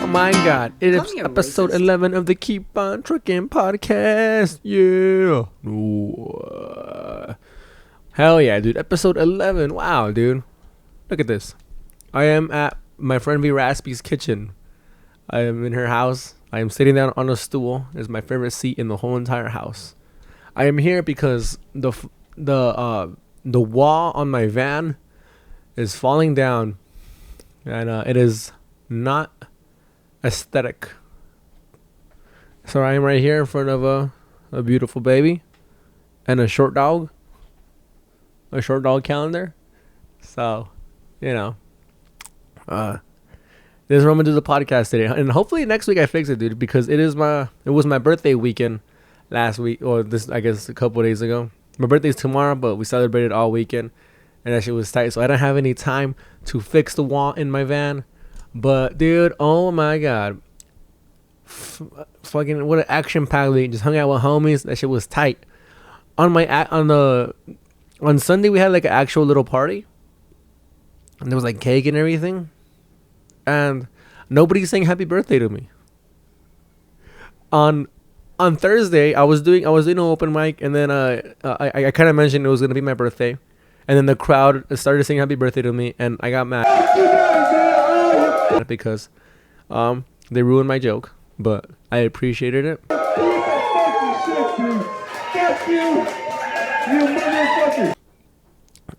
my God. It is Calling you episode racist? 11 of the Keep On Trucking podcast. Yeah. Hell yeah, dude. Episode 11. Wow, dude. Look at this. I am at my friend vraspy's kitchen. I am in her house. I am sitting down on a stool. It's my favorite seat in the whole entire house. I am here because the wall on my van is falling down, and it is not aesthetic. So I am right here in front of a beautiful baby and a short dog calendar. So, you know, this is where I'm gonna do the podcast today, and hopefully next week I fix it, dude, because it was my birthday weekend last week, or this, I guess, a couple of days ago. My birthday's tomorrow, but we celebrated all weekend, and that shit was tight. So I don't have any time to fix the wall in my van. But dude, oh my God, fucking what an action-packed week! Just hung out with homies. That shit was tight. On Sunday we had like an actual little party, and there was like cake and everything, and nobody sang happy birthday to me. On Thursday I was doing an open mic, and then I kind of mentioned it was gonna be my birthday, and then the crowd started singing happy birthday to me, and I got mad because they ruined my joke, but I appreciated it.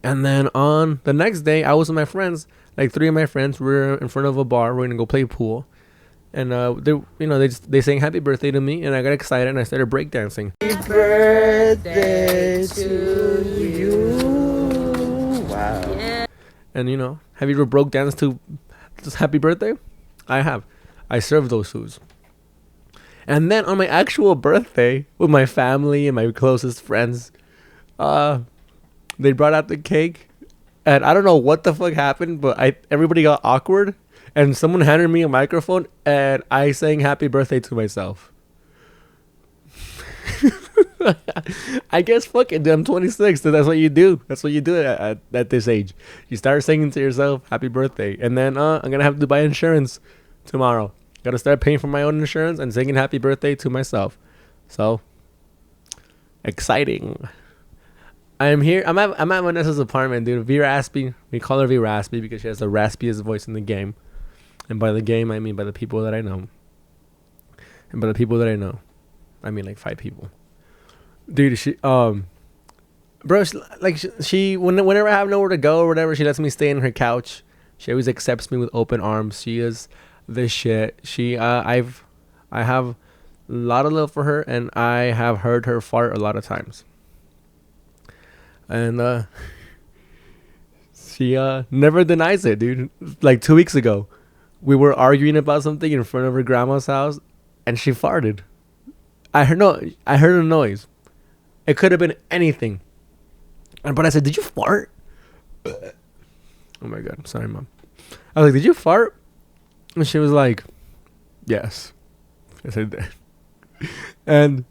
And then on the next day, I was with my friends, like 3 of my friends. We're in front of a bar. We're gonna go play pool, and they sang happy birthday to me, and I got excited and I started breakdancing. Happy birthday to you. Wow. Yeah. And have you ever broke dance to just happy birthday? I have. I served those foods. And then on my actual birthday, with my family and my closest friends, they brought out the cake, and I don't know what the fuck happened, but everybody got awkward, and someone handed me a microphone, and I sang happy birthday to myself. I guess fuck it, dude. I'm 26, so that's what you do. That's what you do at this age. You start singing to yourself happy birthday, and then I'm gonna have to buy insurance tomorrow. Gotta start paying for my own insurance and singing happy birthday to myself. So exciting. I'm here. I'm at Vanessa's apartment, dude. vraspy. We call her vraspy because she has the raspiest voice in the game. And by the game, I mean by the people that I know. And by the people that I know, I mean like 5 people. Dude, she bro, she whenever I have nowhere to go or whatever, she lets me stay in her couch. She always accepts me with open arms. She is the shit. I have a lot of love for her, and I have heard her fart a lot of times. And she never denies it, dude. Like 2 weeks ago, we were arguing about something in front of her grandma's house, and she farted. I heard a noise. It could have been anything. But I said, "Did you fart?" Oh my God, I'm sorry, Mom. I was like, "Did you fart?" And she was like, "Yes." I said that. And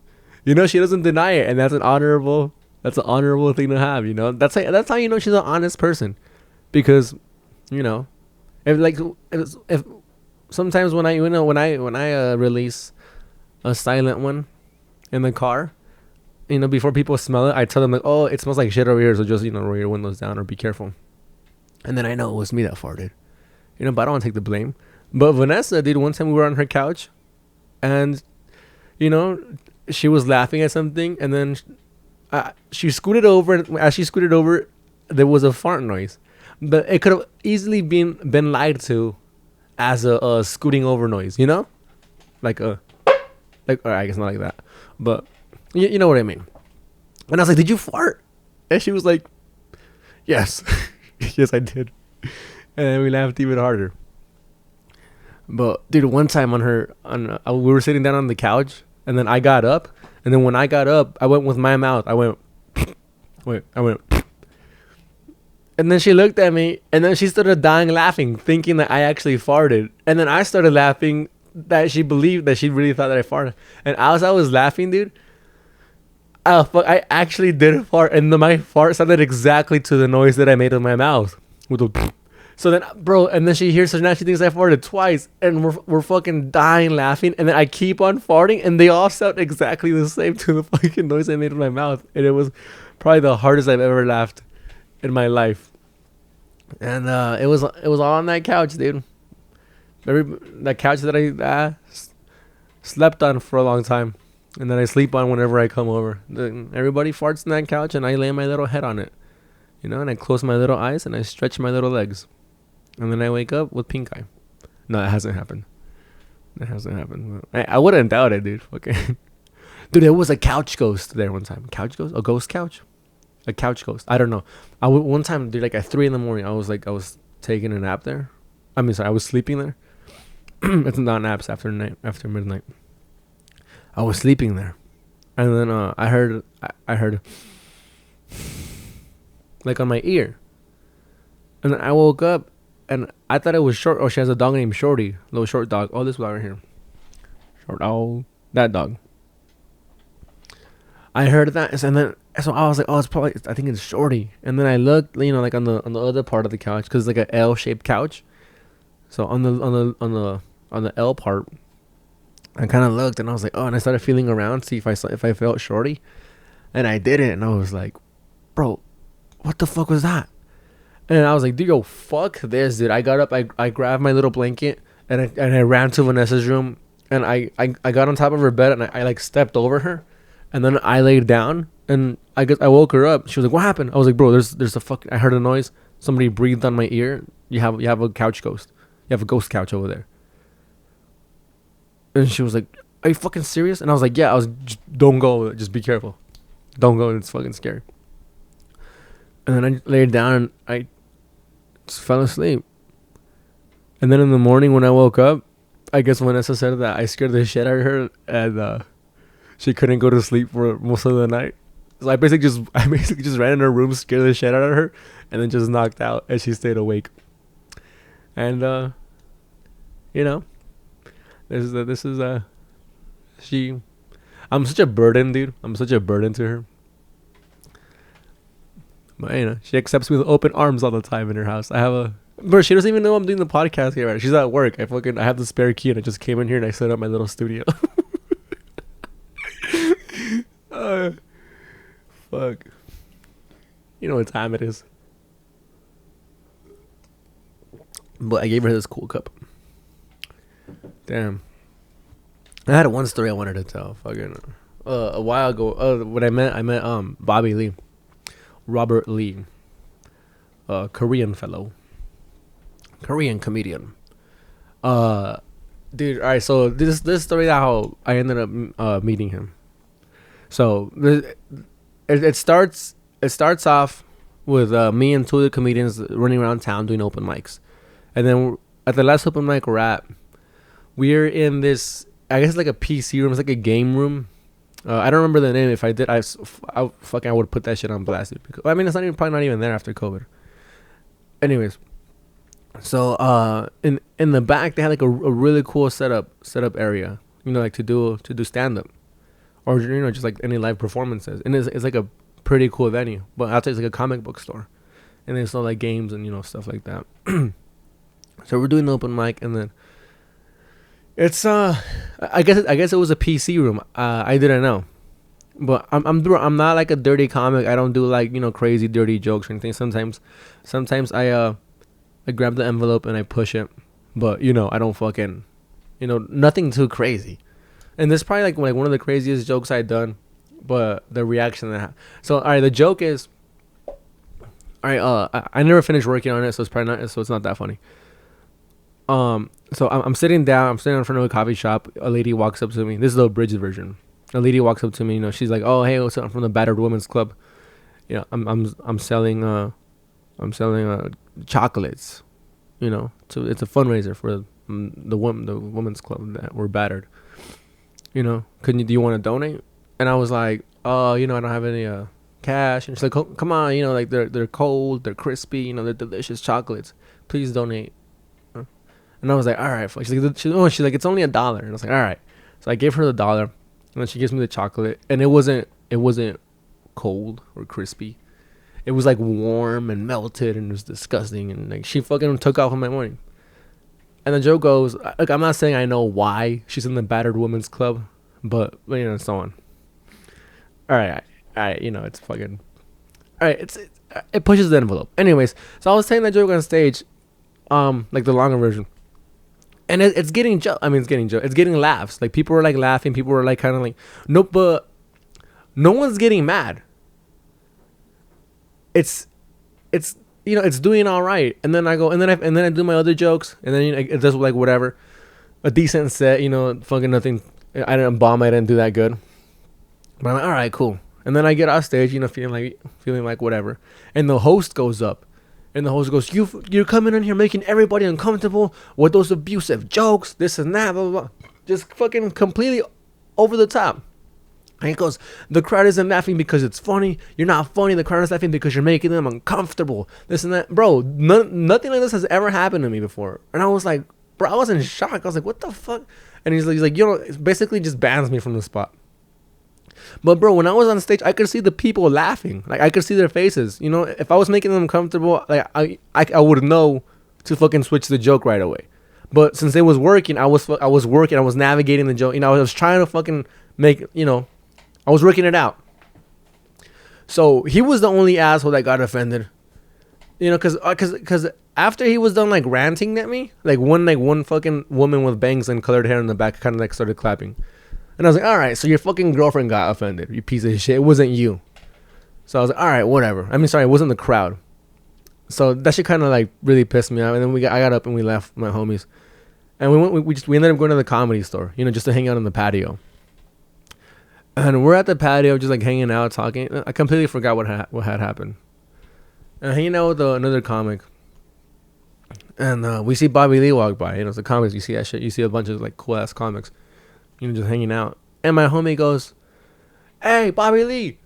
she doesn't deny it, and that's an honorable thing to have. That's how you know she's an honest person, because if sometimes when I release a silent one in the car, before people smell it, I tell them like, "Oh, it smells like shit over here, so just roll your windows down or be careful." And then I know it was me that farted, but I don't want to take the blame. But Vanessa, dude, one time we were on her couch, and she was laughing at something, and then she scooted over, and as she scooted over, there was a fart noise, but it could have easily been lied to as a scooting over noise, like or I guess not like that, but you know what I mean. And I was like, "Did you fart?" And she was like, "Yes." Yes, I did. And then we laughed even harder. But dude, one time we were sitting down on the couch, and then I got up, and then when I got up, I went with my mouth. I went, and then she looked at me, and then she started dying laughing, thinking that I actually farted. And then I started laughing that she believed that she really thought that I farted. And as I was laughing, dude, I actually did fart, and my fart sounded exactly to the noise that I made with my mouth. With the So then, bro, and then she hears, so now she thinks I farted twice, and we're fucking dying laughing, and then I keep on farting, and they all sound exactly the same to the fucking noise I made with my mouth, and it was probably the hardest I've ever laughed in my life. And it was all on that couch, dude. That couch that I slept on for a long time, and then I sleep on whenever I come over. Everybody farts on that couch, and I lay my little head on it, and I close my little eyes and I stretch my little legs. And then I wake up with pink eye. No, it hasn't happened. It hasn't happened. I wouldn't doubt it, dude. Okay. Dude, there was a couch ghost there one time. Couch ghost? A ghost couch? A couch ghost. I don't know. One time, dude, like at 3 a.m, I was taking a nap there. I was sleeping there. It's not naps after midnight. I was sleeping there. And then I heard like on my ear. And then I woke up. And I thought it was Short. Oh, she has a dog named Shorty. Little short dog. Oh, this dog right here. Short. Oh, that dog. I heard that. And then, so I was like, oh, I think it's Shorty. And then I looked, like on the other part of the couch. Because it's like an L-shaped couch. So on the L part, I kind of looked. And I was like, oh, and I started feeling around. See if I felt Shorty. And I didn't. And I was like, bro, what the fuck was that? And I was like, dude, yo, fuck this, dude. I got up, I grabbed my little blanket, and I ran to Vanessa's room, and I got on top of her bed, and I like stepped over her, and then I laid down, and I woke her up. She was like, what happened? I was like, bro, there's a fucking, I heard a noise. Somebody breathed on my ear. You have a couch ghost. You have a ghost couch over there. And she was like, are you fucking serious? And I was like, yeah. Don't go. Just be careful. Don't go. It's fucking scary. And then I laid down, and I just fell asleep. And then in the morning when I woke up, I guess Vanessa said that I scared the shit out of her, and she couldn't go to sleep for most of the night. So I basically just ran in her room, scared the shit out of her, and then just knocked out, and she stayed awake. And this is she. I'm such a burden, dude. I'm such a burden to her. But she accepts me with open arms all the time in her house. Bro, she doesn't even know I'm doing the podcast here. Right? She's at work. I have the spare key, and I just came in here and I set up my little studio. Fuck. You know what time it is. But I gave her this cool cup. Damn. I had one story I wanted to tell. Fucking a while ago. When I met Bobby Lee. Robert Lee, a Korean fellow, Korean comedian. Dude, all right. So this story how I ended up meeting him. So it starts off with me and two of the comedians running around town doing open mics, and then at the last open mic we're at, we're in this, I guess, like a PC room. It's like a game room. I don't remember the name. If I did, I would put that shit on blast. Because, it's probably not even there after COVID. Anyways, so in the back they had like a really cool setup area. Like to do stand up, or just like any live performances. And it's like a pretty cool venue. But outside it's like a comic book store, and there's all like games and stuff like that. So we're doing the open mic, and then it's I guess it was a PC room. I didn't know, but I'm not like a dirty comic. I don't do like crazy dirty jokes or anything. Sometimes I grab the envelope and I push it, but I don't fucking nothing too crazy. And this is probably like one of the craziest jokes I've done, but the reaction that so all right, the joke is, all right, I never finished working on it, so it's not that funny. So I'm sitting down. I'm sitting in front of a coffee shop. A lady walks up to me. This is the abridged version. A lady walks up to me. She's like, "Oh, hey, what's up?" I'm from the Battered Women's Club. I'm selling chocolates. So it's a fundraiser for the women's club that we're battered. Do you want to donate? And I was like, oh, I don't have any cash. And she's like, oh, come on, like they're cold, they're crispy, they're delicious chocolates. Please donate. And I was like, all right. She's like, it's only $1. And I was like, all right. So I gave her the $1, and then she gives me the chocolate, and it wasn't cold or crispy. It was like warm and melted and it was disgusting. And like she fucking took off on my morning. And the joke goes, like, I'm not saying I know why she's in the battered women's club, but you know, so on. All right, you know, it's fucking. All right, it pushes the envelope. Anyways, so I was saying that joke on stage, like the longer version, and it's getting it's getting laughs. Like people were like laughing, people were like kind of like nope, but no one's getting mad. It's you know, it's doing all right. And then I go and then I do my other jokes, and then you know, it does like whatever, a decent set. You know, fucking nothing. I didn't bomb. I didn't do that good. But I'm like, all right, cool. And then I get off stage, you know, feeling like whatever. And the host goes up, and the host goes, "You're coming in here making everybody uncomfortable with those abusive jokes, this and that, blah blah blah, just fucking completely over the top." And he goes, "The crowd isn't laughing because it's funny. You're not funny. The crowd is laughing because you're making them uncomfortable. This and that, bro. Nothing like this has ever happened to me before." And I was like, bro, I was in shock. I was like, what the fuck? And he's like, you know, it basically just bans me from the spot. But bro, when I was on stage, I could see the people laughing. Like I could see their faces. You know, if I was making them uncomfortable, like I would know to fucking switch the joke right away. But since it was working, I was working. I was navigating the joke. You know, I was trying to fucking make. You know, I was working it out. So he was the only asshole that got offended. You know, cause after he was done like ranting at me, like one fucking woman with bangs and colored hair in the back kind of like started clapping. And I was like, all right, so your fucking girlfriend got offended, you piece of shit. It wasn't you. So I was like, all right, whatever. I mean, sorry, it wasn't the crowd. So that shit kind of like really pissed me off. And then I got up and we left my homies. And we ended up going to the Comedy Store, you know, just to hang out on the patio. And we're at the patio just like hanging out, talking. I completely forgot what had happened. And hanging out with another comic. And we see Bobby Lee walk by. You know, it's the comics. You see that shit. You see a bunch of like cool ass comics. You know, just hanging out. And my homie goes, "Hey, Bobby Lee,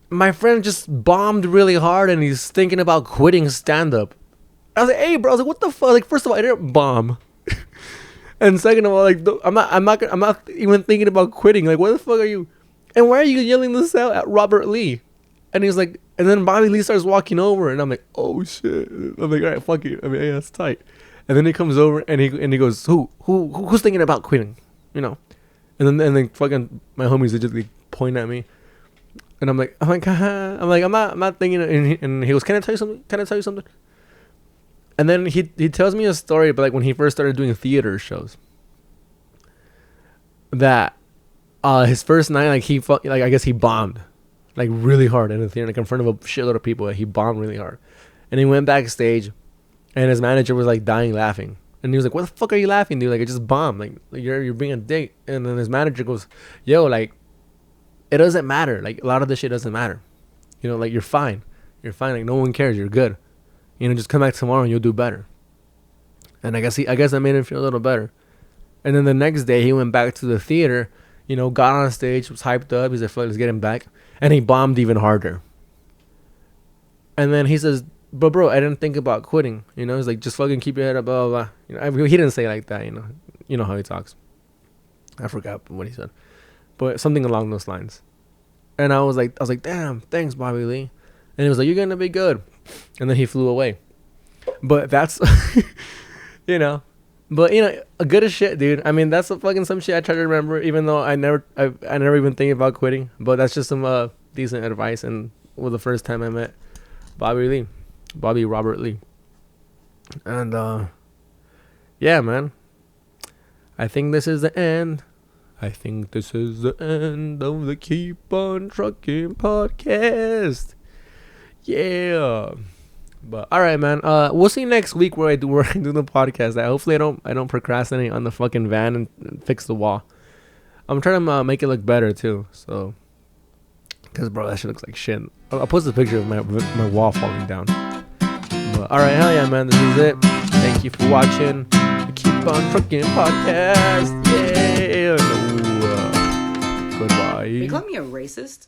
my friend just bombed really hard and he's thinking about quitting stand-up." I was like, "Hey, bro," I was like, "What the fuck?" Like, first of all, I didn't bomb. And second of all, like, I'm not even thinking about quitting. Like, what the fuck are you? And why are you yelling this out at Robert Lee? And he's like, and then Bobby Lee starts walking over, and I'm like, oh shit. I'm like, all right, fuck you. I mean, yeah, that's tight. And then he comes over and he goes, who's thinking about quitting? You know, and then fucking my homies, they just like point at me, and I'm like, I'm not thinking. And he goes, can I tell you something? And then he tells me a story, but like when he first started doing theater shows, that his first night, like I guess he bombed, like really hard in the theater, like in front of a shitload of people. He bombed really hard, and he went backstage, and his manager was like dying laughing. And he was like, "What the fuck are you laughing, dude? Like, I just bombed. Like you're being a dick." And then his manager goes, "Yo, like, it doesn't matter. Like, a lot of this shit doesn't matter. You know, like, you're fine. You're fine. Like, no one cares. You're good. You know, just come back tomorrow and you'll do better." And I guess I made him feel a little better. And then the next day, he went back to the theater, you know, got on stage, was hyped up. He's like, "Fuck, let's get him back." And he bombed even harder. And then he says, "But bro, I didn't think about quitting." You know, he's like, "Just fucking keep your head up, blah, blah, blah." You know, he didn't say it like that, you know how he talks. I forgot what he said, but something along those lines. And I was like, "Damn, thanks, Bobby Lee." And he was like, "You're gonna be good." And then he flew away. But that's, you know, a good as shit, dude. I mean, that's some shit I try to remember, even though I never even think about quitting. But that's just some decent advice. And the first time I met Bobby Robert Lee. And yeah, man, I think this is the end. I think this is the end of the Keep on Trucking podcast. Yeah. But all right, man. We'll see next week where I do the podcast. Hopefully I don't procrastinate on the fucking van and fix the wall. I'm trying to make it look better too. So, cause bro, that shit looks like shit. I'll post a picture of my wall falling down. But all right, hell yeah, man. This is it. Thank you for watching the Keep on Trucking podcast. Yeah. Goodbye. They call me a racist.